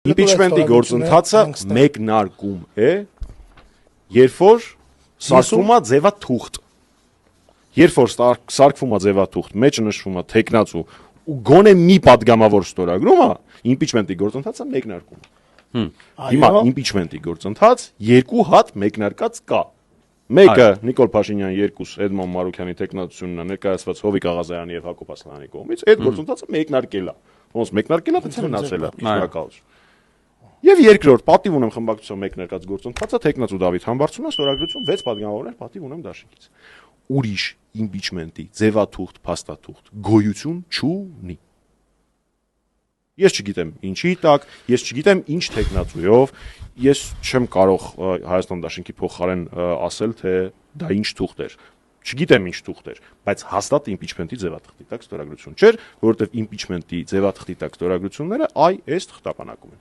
Իմպիչմենտի գործընթացը մեկնարկում է, երբ որ սարքվում է ձևաթուղթ։ Երբ որ սարքվում է ձևաթուղթ, մեջ նշվում է թեկնածու ու գոնե մի падգամավոր ստորագրում է, իմպիչմենտի գործընթացը մեկնարկում է։ Հիմա իմպիչմենտի գործընթաց երկու հատ մեկնարկած կա։ Մեկը Նիկոլ Փաշինյան, երկուս Էդմոն Մարուքյանի տեխնացությունն է ներկայացված Հովիկ Աղազարյանի եւ Հակոբ Ասլանյանի կողմից, այդ գործընթացը մեկնարկել է։ Ոնց մեկնարկել է, դա մնացել է։ Շնորհակալություն։ Եվ երկրորդ պատիվ ունեմ խմբակցության մեկնարկած գործընթացը տեխնացու Դավիթ Համբարձումն ստորագրություն 6 падգամավորներ պատիվ ունեմ դաշինքից։ Ուրիշ իմպիչմենտի ձևաթուղթ, փաստաթուղթ գոյություն չունի։ Ես չգիտեմ ինչի տակ, ես չգիտեմ ինչ տեխնացույով, ես չեմ կարող Հայաստան դաշինքի փոխարեն ասել, թե դա ինչ թուղթ էր։ Չգիտեմ ինչ թուղթ էր, բայց հաստատ իմպիչմենտի ձևաթղթի տակ ստորագրություն չէր, որովհետև իմպիչմենտի ձևաթղթի տակ ստորագրությունները այս թղթապանակում են։